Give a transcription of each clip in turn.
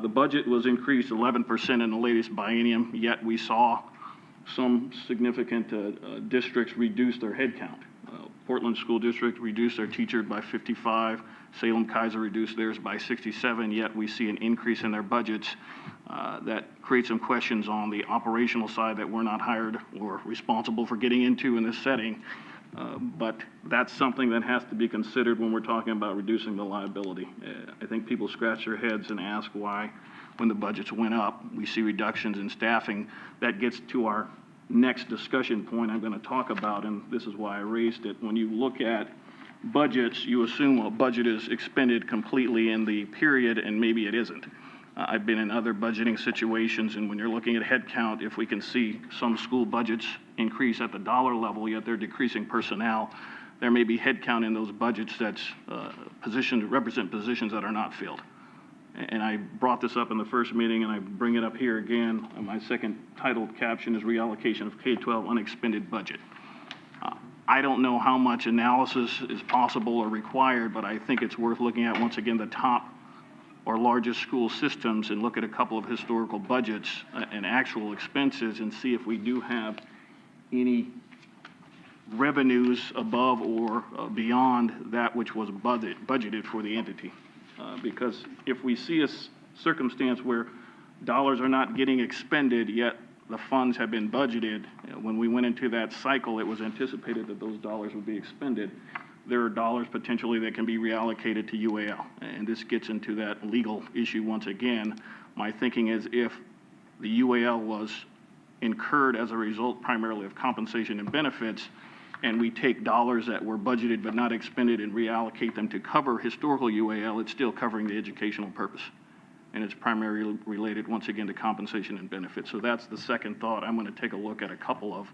The budget was increased 11% in the latest biennium, yet we saw some significant districts reduce their headcount. Portland School District reduced their teachers by 55. Salem Kaiser reduced theirs by 67, yet we see an increase in their budgets that creates some questions on the operational side that we're not hired or responsible for getting into in this setting. But that's something that has to be considered when we're talking about reducing the liability. I think people scratch their heads and ask why, when the budgets went up, we see reductions in staffing. That gets to our next discussion point I'm going to talk about, and this is why I raised it. When you look at budgets, you assume a budget is expended completely in the period, and maybe it isn't. I've been in other budgeting situations, and when you're looking at headcount, if we can see some school budgets increase at the dollar level, yet they're decreasing personnel, there may be headcount in those budgets that's represent positions that are not filled. And I brought this up in the first meeting, and I bring it up here again. My second titled caption is reallocation of K-12 unexpended budget. I don't know how much analysis is possible or required, but I think it's worth looking at, once again, the top or largest school systems and look at a couple of historical budgets and actual expenses and see if we do have any revenues above or beyond that which was budgeted for the entity. Because if we see a circumstance where dollars are not getting expended, yet the funds have been budgeted, when we went into that cycle, it was anticipated that those dollars would be expended. There are dollars potentially that can be reallocated to UAL. And this gets into that legal issue once again. My thinking is if the UAL was incurred as a result primarily of compensation and benefits, and we take dollars that were budgeted but not expended and reallocate them to cover historical UAL, it's still covering the educational purpose. And it's primarily related, once again, to compensation and benefits. So that's the second thought. I'm going to take a look at a couple of,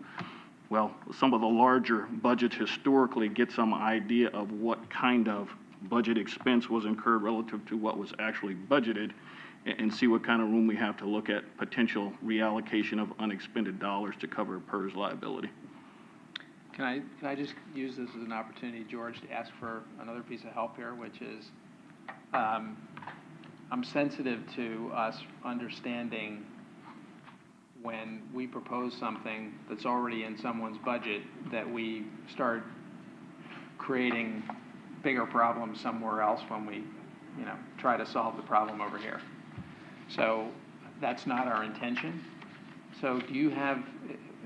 well, some of the larger budgets historically, get some idea of what kind of budget expense was incurred relative to what was actually budgeted, and see what kind of room we have to look at potential reallocation of unexpended dollars to cover PERS liability. Can I just use this as an opportunity, George, to ask for another piece of help here, which is I'm sensitive to us understanding when we propose something that's already in someone's budget that we start creating bigger problems somewhere else when we, try to solve the problem over here. So that's not our intention. So do you have,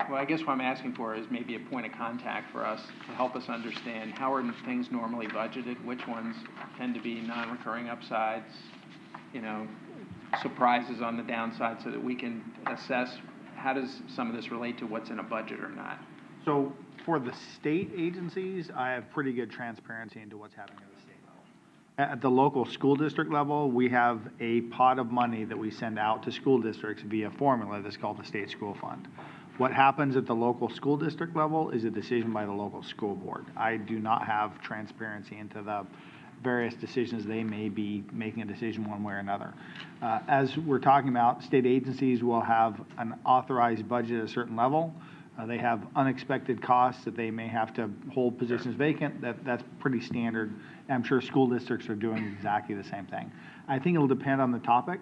well, I guess what I'm asking for is maybe a point of contact for us to help us understand how are things normally budgeted, which ones tend to be non-recurring upsides, surprises on the downside, so that we can assess how does some of this relate to what's in a budget or not. So for the state agencies, I have pretty good transparency into what's happening at the state level. At the local school district level, we have a pot of money that we send out to school districts via formula that's called the State School Fund. What happens at the local school district level is a decision by the local school board. I do not have transparency into the various decisions. They may be making a decision one way or another. As we're talking about, state agencies will have an authorized budget at a certain level. They have unexpected costs that they may have to hold positions vacant. That's pretty standard. I'm sure school districts are doing exactly the same thing. I think it'll depend on the topic.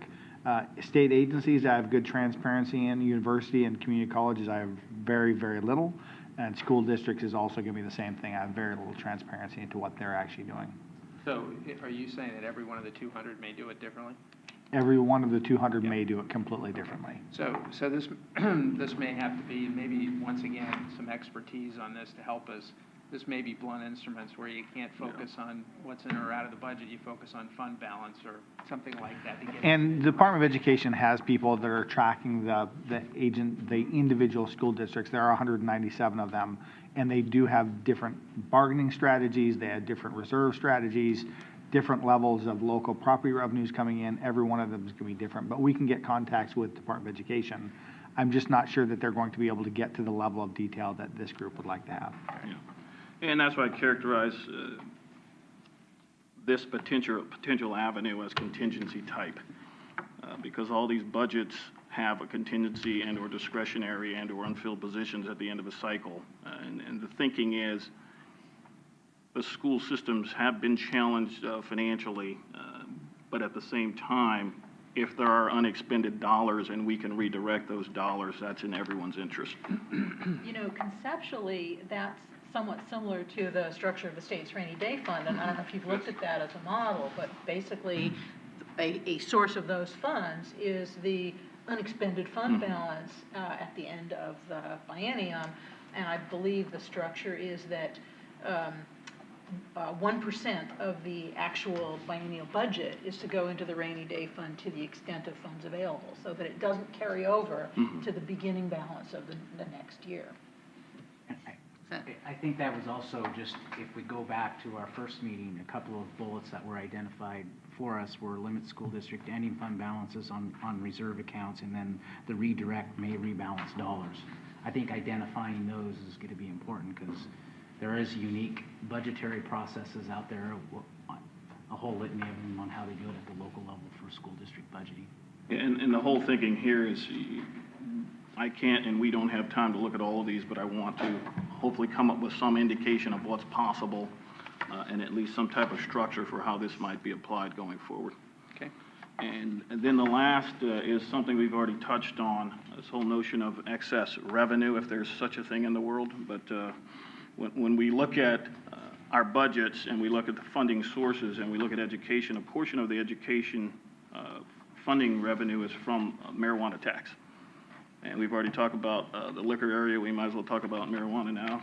State agencies, I have good transparency in. University and community colleges, I have very, very little. And school districts is also going to be the same thing. I have very little transparency into what they're actually doing. So are you saying that every one of the 200 may do it differently? Every one of the 200 may do it completely differently. So this this may have to be maybe, once again, some expertise on this to help us. This may be blunt instruments where you can't focus on what's in or out of the budget. You focus on fund balance or something like that. And the Department of Education has people that are tracking the individual school districts. There are 197 of them, and they do have different bargaining strategies. They have different reserve strategies, different levels of local property revenues coming in. Every one of them is going to be different, but we can get contacts with Department of Education. I'm just not sure that they're going to be able to get to the level of detail that this group would like to have. Yeah. And that's why I characterize this potential avenue as contingency type, because all these budgets have a contingency and or discretionary and or unfilled positions at the end of a cycle. And the thinking is the school systems have been challenged financially, but at the same time, if there are unexpended dollars and we can redirect those dollars, that's in everyone's interest. You know, conceptually, that's somewhat similar to the structure of the state's rainy day fund, and I don't know if you've looked at that as a model, but basically, a source of those funds is the unexpended fund balance at the end of the biennium, and I believe the structure is that 1% of the actual biennial budget is to go into the rainy day fund to the extent of funds available, so that it doesn't carry over to the beginning balance of the next year. I think that was also just, if we go back to our first meeting, a couple of bullets that were identified for us were limit school district ending fund balances on reserve accounts, and then the redirect may rebalance dollars. I think identifying those is going to be important, because there is unique budgetary processes out there, a whole litany of them on how they do it at the local level for school district budgeting. And the whole thinking here is, I can't and we don't have time to look at all of these, but I want to hopefully come up with some indication of what's possible and at least some type of structure for how this might be applied going forward. Okay. And then the last is something we've already touched on, this whole notion of excess revenue, if there's such a thing in the world. But when we look at our budgets and we look at the funding sources and we look at education, a portion of the education funding revenue is from marijuana tax. And we've already talked about the liquor area. We might as well talk about marijuana now.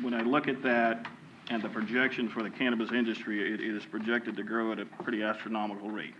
When I look at that and the projection for the cannabis industry, it is projected to grow at a pretty astronomical rate.